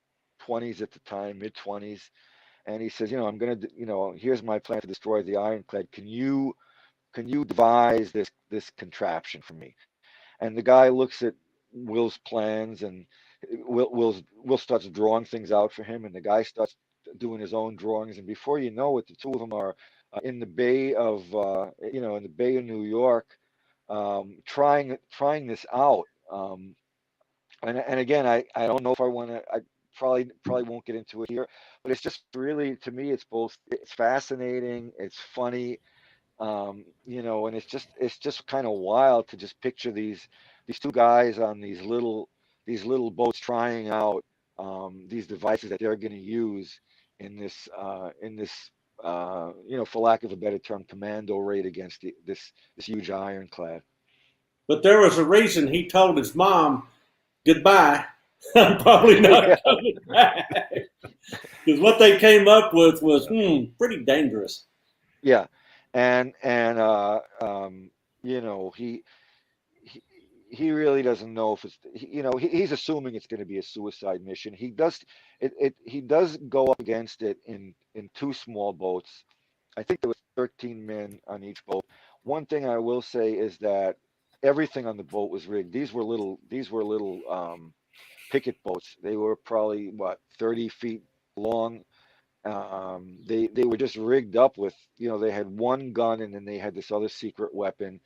20s at the time, mid 20s, and he says, I'm gonna, here's my plan to destroy the Ironclad. Can you devise this contraption for me? And the guy looks at Will's plans, and Will starts drawing things out for him, and the guy starts doing his own drawings, and before you know it, the two of them are in the Bay of New York, trying this out. And again, I don't know if I want to. I probably won't get into it here, but it's just really, to me, it's fascinating, it's funny, and it's just kind of wild to just picture these two guys on these little boats trying out these devices that they're going to use in this for lack of a better term, commando raid against this huge ironclad. But there was a reason he told his mom, goodbye. I'm probably not Yeah, coming back. Because what they came up with was pretty dangerous. yeah, and he he really doesn't know if he's assuming it's going to be a suicide mission. He does go up against it in two small boats. I think there was 13 men on each boat. One thing I will say is that everything on the boat was rigged. These were little picket boats. They were probably, what, 30 feet long. They were just rigged up with, they had one gun, and then they had this other secret weapon.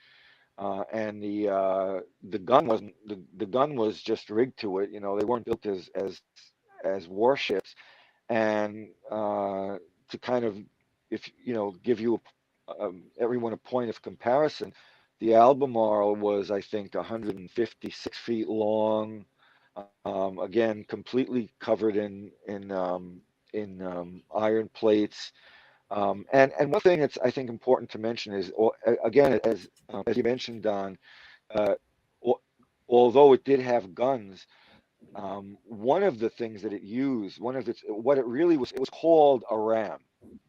And the gun was just rigged to it. They weren't built as warships. And to kind of, if give you everyone a point of comparison, the Albemarle was, I think, 156 feet long. Again, completely covered in iron plates. And one thing that's, I think, important to mention is, again, as you mentioned, Don, uh, although it did have guns, one of the things that it used, what it really was, it was called a ram,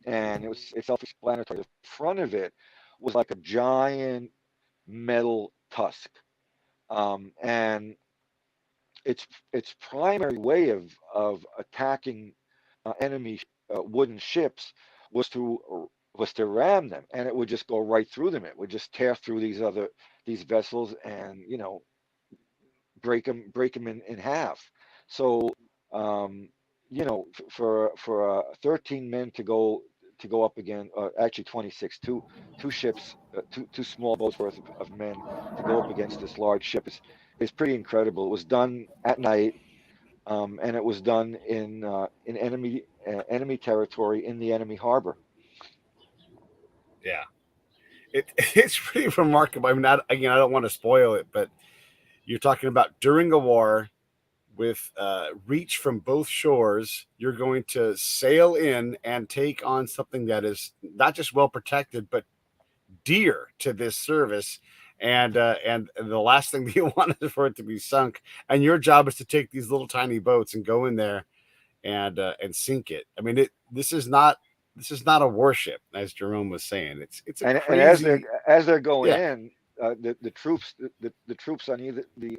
and it's self-explanatory. The front of it was like a giant metal tusk, and its primary way of attacking enemy wooden ships was to ram them, and it would just go right through them. It would just tear through these vessels, and break them in half. So um, for 13 men to go up again, actually 26, two ships, two small boats worth of men to go up against this large ship is pretty incredible. It was done at night, and it was done in enemy territory in the enemy harbor. Yeah. It's pretty remarkable. I mean, again, I don't want to spoil it, but you're talking about during a war with reach from both shores, you're going to sail in and take on something that is not just well protected, but dear to this service. And the last thing that you want is for it to be sunk. And your job is to take these little tiny boats and go in there and sink it. I mean, this is not a warship, as Jerome was saying. It's a And crazy. as they're going Yeah. in, the troops the troops on either the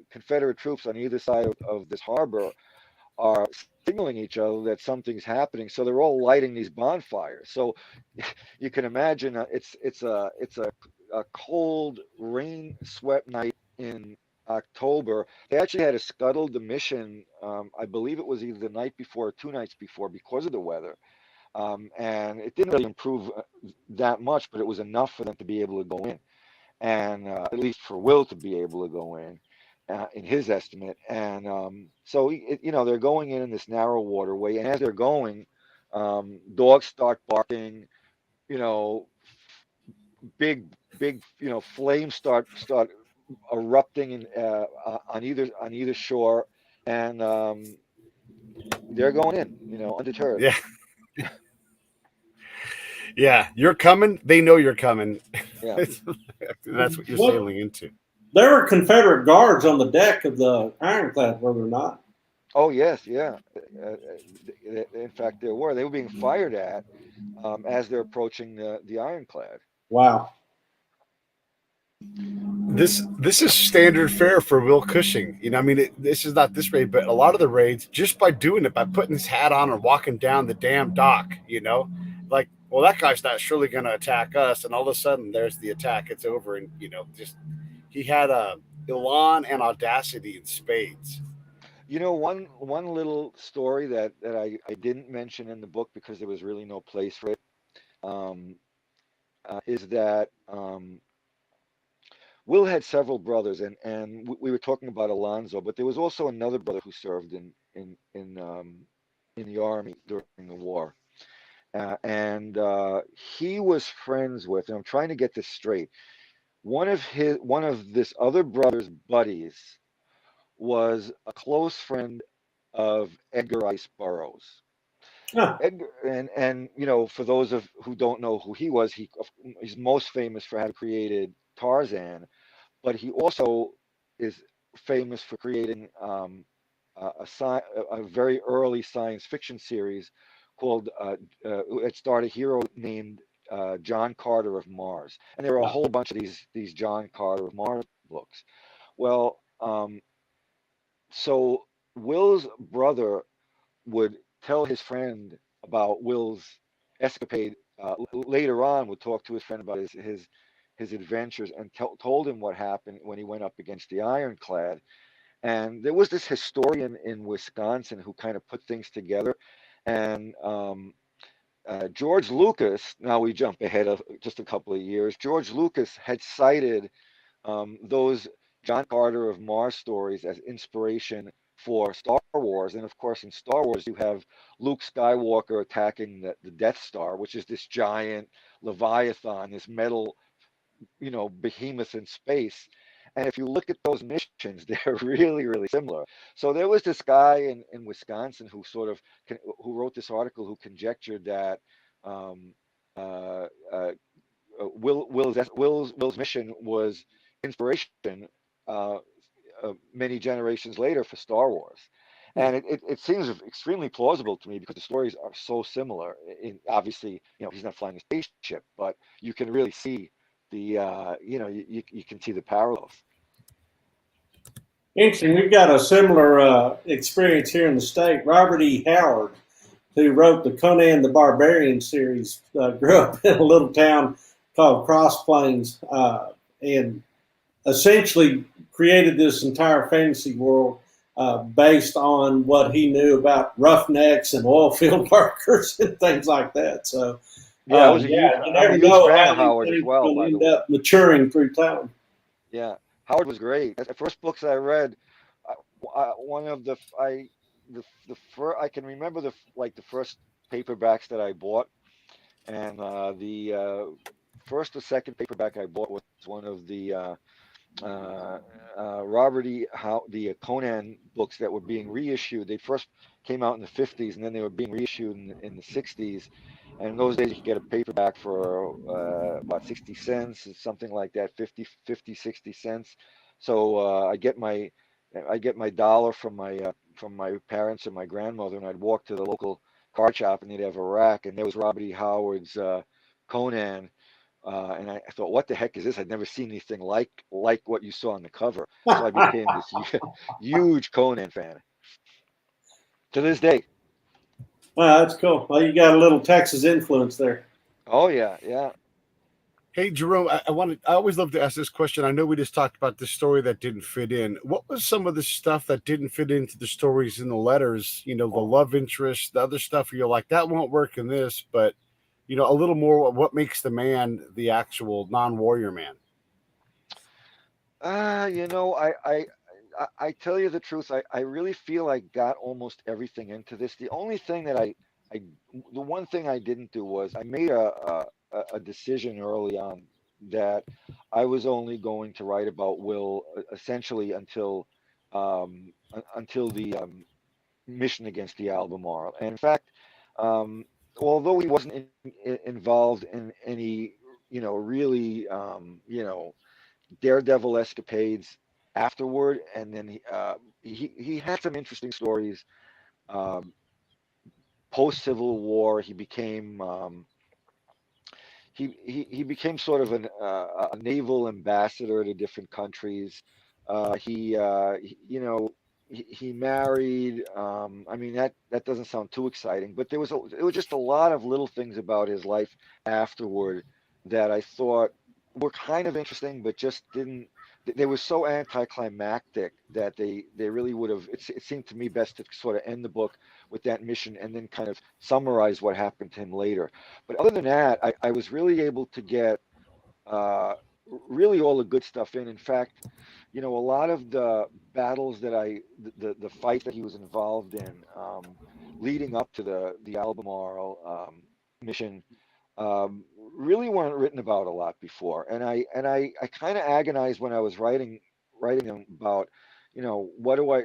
Confederate troops on either side of this harbor are signaling each other that something's happening. So they're all lighting these bonfires. So you can imagine it's a cold, rain swept night in October. They actually had to scuttle the mission. I believe it was either the night before or 2 nights before because of the weather. And it didn't really improve that much, but it was enough for them to be able to go in, and at least for Will to be able to go in his estimate. And so, they're going in this narrow waterway, and as they're going, dogs start barking. You know, big, flames start erupting on either shore, and they're going in, undeterred. Yeah. Yeah, you're coming. They know you're coming. Yeah. That's what you're What? sailing into. There were Confederate guards on the deck of the Ironclad, were there not? Oh yes, yeah. In fact, there were. They were being fired at as they're approaching the Ironclad. Wow. This is standard fare for Will Cushing. I mean, this is not this raid, but a lot of the raids, just by doing it, by putting his hat on and walking down the damn dock, like, well, that guy's not surely going to attack us, and all of a sudden there's the attack. It's over, and just he had a elan and audacity in spades. One little story that I didn't mention in the book because there was really no place for it, is that Will had several brothers, and we were talking about Alonzo, but there was also another brother who served in the army during the war, and he was friends with. And I'm trying to get this straight. One of this other brother's buddies was a close friend of Edgar Rice Burroughs. Huh. Edgar, and for those of who don't know who he was, he's most famous for having created Tarzan, but he also is famous for creating a very early science fiction series called it starred a hero named John Carter of Mars, and there were a whole bunch of these John Carter of Mars books. Well, so Will's brother would tell his friend about Will's escapade. Later on, would talk to his friend about his adventures, and told him what happened when he went up against the Ironclad. And there was this historian in Wisconsin who kind of put things together. And George Lucas, now we jump ahead of just a couple of years, George Lucas had cited those John Carter of Mars stories as inspiration for Star Wars. And of course, in Star Wars, you have Luke Skywalker attacking the Death Star, which is this giant Leviathan, this metal, behemoth in space. And if you look at those missions, they're really, really similar. So there was this guy in Wisconsin who who wrote this article, who conjectured that Will's mission was inspiration many generations later for Star Wars. And it seems extremely plausible to me because the stories are so similar. Obviously, he's not flying a spaceship, but you can really see you can see the parallels. Interesting. We've got a similar experience here in the state. Robert E. Howard, who wrote the Conan the Barbarian series, grew up in a little town called Cross Plains, and essentially created this entire fantasy world based on what he knew about roughnecks and oil field workers and things like that. So, yeah, I was you never know how Howard as well, will end up maturing through time. Yeah, Howard was great. The first books I read, one of the I can remember the first paperbacks that I bought, and the first or second paperback I bought was one of the uh, the Conan books that were being reissued. They first came out in the 50s, and then they were being reissued in the 60s. And in those days, you could get a paperback for about 60 cents, something like that, 60 cents. So I get my dollar from my parents and my grandmother, and I'd walk to the local card shop, and they'd have a rack, and there was Robert E. Howard's Conan. And I thought, what the heck is this? I'd never seen anything like what you saw on the cover. So I became this huge Conan fan to this day. Wow, that's cool. Well, you got a little Texas influence there. Oh yeah, yeah. Hey, Jerome, I always love to ask this question. I know we just talked about the story that didn't fit in. What was some of the stuff that didn't fit into the stories in the letters? You know, the love interest, the other stuff where you're like, that won't work in this, but you know, a little more what makes the man the actual non-warrior man. You know, I tell you the truth. I really feel I got almost everything into this. The only thing that the one thing I didn't do was I made a decision early on that I was only going to write about Will essentially until the mission against the Albemarle. And in fact, um, although he wasn't involved in any, really, daredevil escapades afterward, and then he had some interesting stories. Um, Post Civil War, he became sort of a naval ambassador to different countries. He married. I mean, that doesn't sound too exciting, but it was just a lot of little things about his life afterward that I thought were kind of interesting, but just didn't. They were so anticlimactic that they really would have. It seemed to me best to sort of end the book with that mission and then kind of summarize what happened to him later. But other than that, I was really able to get uh, really all the good stuff in. In fact, a lot of the battles the fight that he was involved in, leading up to the Albemarle mission, really weren't written about a lot before. And I kind of agonized when I was writing them about, what do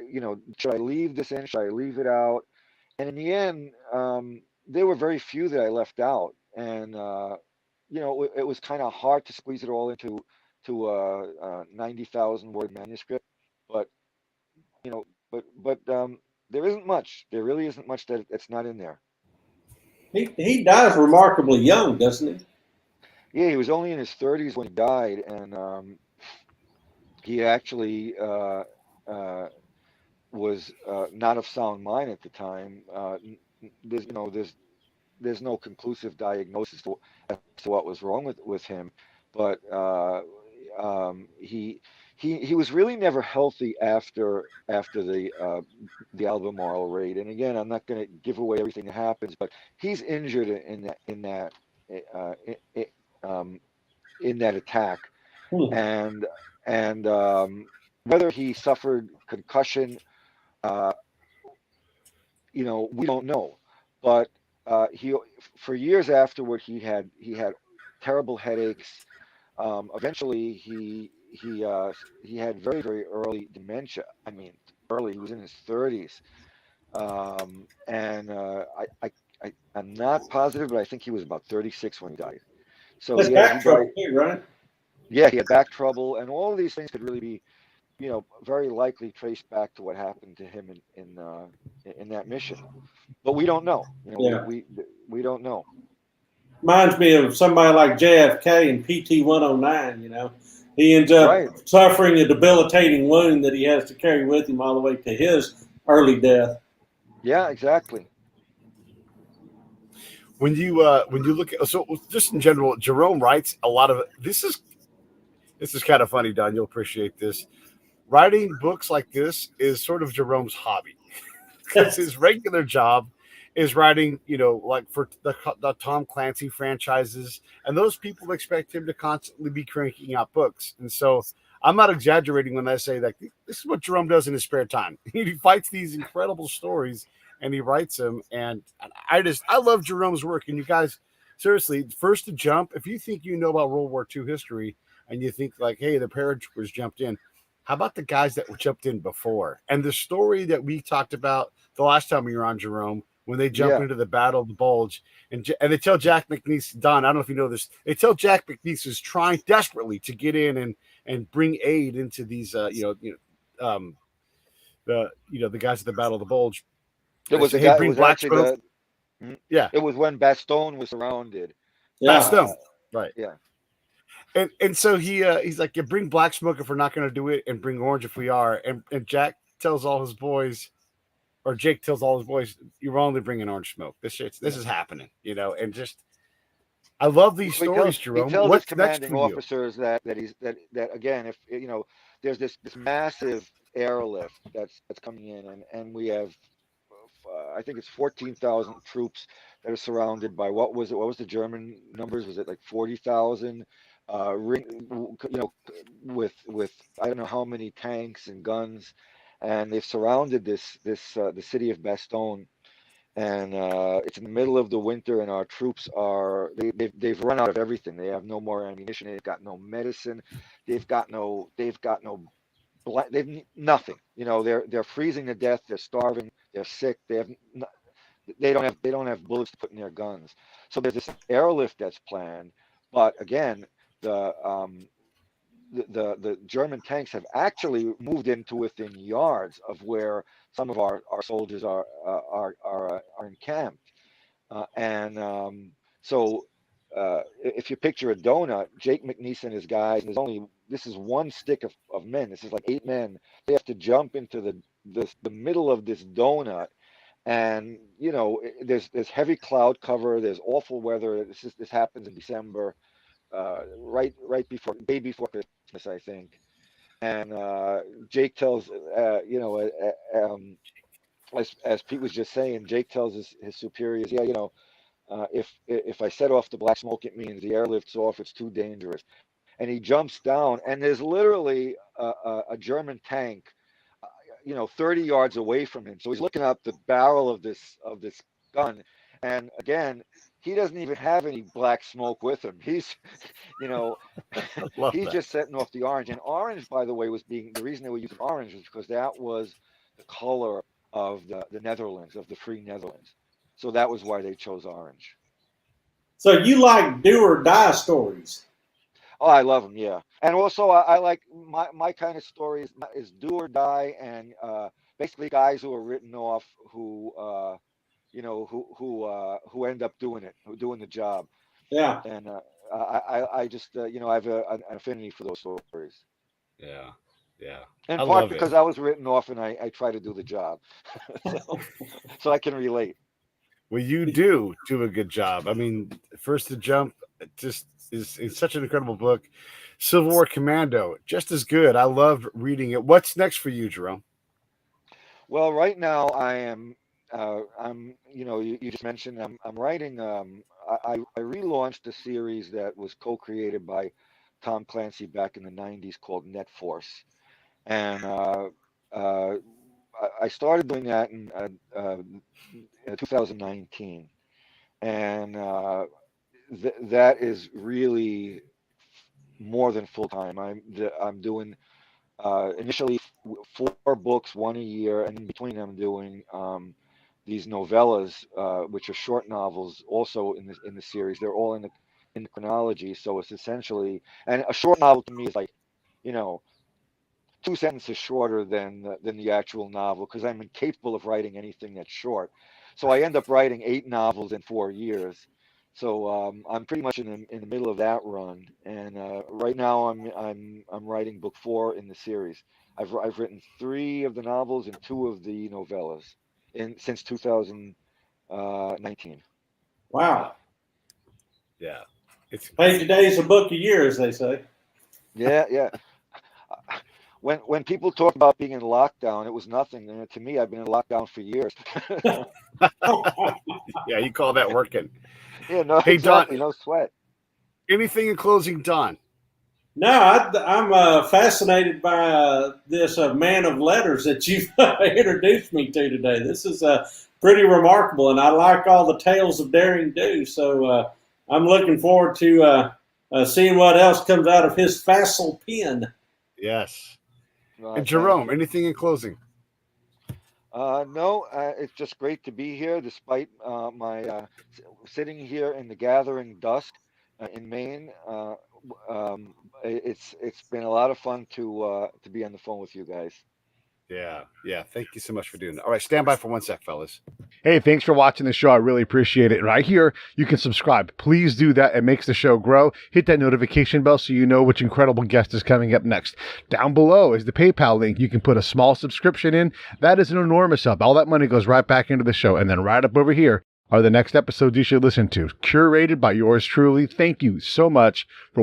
should I leave this in? Should I leave it out? And in the end, there were very few that I left out, and it was kind of hard to squeeze it all into a 90,000 word manuscript. But there isn't much. There really isn't much that's not in there. He dies remarkably young, doesn't he? Yeah, he was only in his 30s when he died, and he actually was not of sound mind at the time. There's no conclusive diagnosis as to what was wrong with him, but he was really never healthy after the Albemarle raid. And again, I'm not going to give away everything that happens, but he's injured uh, in, um, in that attack, Hmm. and whether he suffered concussion, uh, we don't know. But he for years afterward he had terrible headaches. Eventually, he had very, very early dementia. I mean, early. He was in his 30s, and I'm not positive, but I think he was about 36 when he died. So That's he back trouble died. too, right? Yeah, he had back trouble, and all of these things could really be, very likely traced back to what happened to him in that mission. But we don't know. Yeah. We don't know. Reminds me of somebody like JFK and PT 109. He ends up Right. suffering a debilitating wound that he has to carry with him all the way to his early death. Yeah, exactly. When you look at, so just in general, Jerome writes a lot of this is kind of funny, Don. You'll appreciate this. Writing books like this is sort of Jerome's hobby because his regular job is writing, like for the Tom Clancy franchises, and those people expect him to constantly be cranking out books. And so I'm not exaggerating when I say that this is what Jerome does in his spare time. He fights these incredible stories and he writes them. And I love Jerome's work. And you guys, seriously, first to jump, if you think you know about World War II history and you think like, hey, the paratroopers jumped in, how about the guys that jumped in before? And the story that we talked about the last time we were on, Jerome, when they jump Yeah. into the Battle of the Bulge, and they tell Jack McNeese, Don, I don't know if you know this, they tell Jack McNeese is trying desperately to get in and bring aid into these, the guys at the Battle of the Bulge. There They was say, a hey, guy. It bring was black actually smoke. Yeah, It was when Bastogne was surrounded. Yeah. Stone, right? Yeah. And so he's like, yeah, bring black smoke if we're not going to do it, and bring orange if we are. And Jack tells all his boys, or Jake tells all his boys, you're only bringing orange smoke. This is happening, and just I love these stories, He Jerome. tells his What's next commanding for you? officers that again, if there's this massive airlift that's coming in, and we have I think it's 14,000 troops that are surrounded by what was it? What was the German numbers? Was it like 40,000? With I don't know how many tanks and guns, and they've surrounded the city of Bastogne, and it's in the middle of the winter, and our troops they've run out of everything. They have no more ammunition. They've got no medicine. They've nothing. They're freezing to death. They're starving. They're sick. They don't have bullets to put in their guns. So there's this airlift that's planned, but again, the the German tanks have actually moved into within yards of where some of our soldiers are encamped, so if you picture a donut, Jake McNeese and his guys, and this is one stick of men. This is like 8 men. They have to jump into the middle of this donut, and there's heavy cloud cover. There's awful weather. This happens in December, right before day before Christmas, I think. And Jake tells as Pete was just saying, Jake tells his superiors, yeah, if I set off the black smoke, it means the airlift's off. It's too dangerous. And he jumps down, and there's literally a German tank, 30 yards away from him. So he's looking up the barrel of this gun, and again, he doesn't even have any black smoke with him. He's, he's just setting off the orange. And orange, by the way, the reason they were using orange was because that was the color of the Netherlands, of the Free Netherlands. So that was why they chose orange. So you like do or die stories? Oh, I love them, yeah. And also, I like my kind of stories is do or die, and basically guys who are written off, who who end up doing it, who doing the job. Yeah. And I just I have an affinity for those stories. Yeah, yeah. In I part love because it. I was written off, and I try to do the job, so I can relate. Well, you do a good job. I mean, First to Jump just is such an incredible book. Civil War Commando, just as good. I love reading it. What's next for you, Jerome? Well, right now I'm you just mentioned I'm writing I relaunched a series that was co-created by Tom Clancy back in the 90s called Net Force, and uh, I started doing that in 2019, and that is really more than full time. I'm doing initially 4 books, one a year, and in between I'm doing these novellas, which are short novels, also in the series. They're all in the chronology, so it's essentially, and a short novel to me is like, you know, 2 sentences shorter than the actual novel, because I'm incapable of writing anything that's short. So I end up writing 8 novels in 4 years. So I'm pretty much in the middle of that run, and right now I'm writing book 4 in the series. I've written 3 of the novels and 2 of the novellas since 2019. Wow. Yeah, it's Hey, today's a book a year, as they say. Yeah, yeah. When people talk about being in lockdown, it was nothing. And to me, I've been in lockdown for years. yeah. You call that working? Yeah, no, Hey, exactly, Don. no sweat. Anything in closing, Don? No, I'm fascinated by this man of letters that you've introduced me to today. This is pretty remarkable, and I like all the tales of daring do. So I'm looking forward to seeing what else comes out of his facile pen. Yes. Well, And thank Jerome, you. anything in closing? No, it's just great to be here, despite sitting here in the gathering dusk in Maine. It's been a lot of fun to be on the phone with you guys. Yeah. Thank you so much for doing that. All right, stand by for 1 sec, fellas. Hey, thanks for watching the show. I really appreciate it. Right here, you can subscribe. Please do that. It makes the show grow. Hit that notification bell so you know which incredible guest is coming up next. Down below is the PayPal link. You can put a small subscription in. That is an enormous help. All that money goes right back into the show. And then right up over here are the next episodes you should listen to, curated by yours truly. Thank you so much for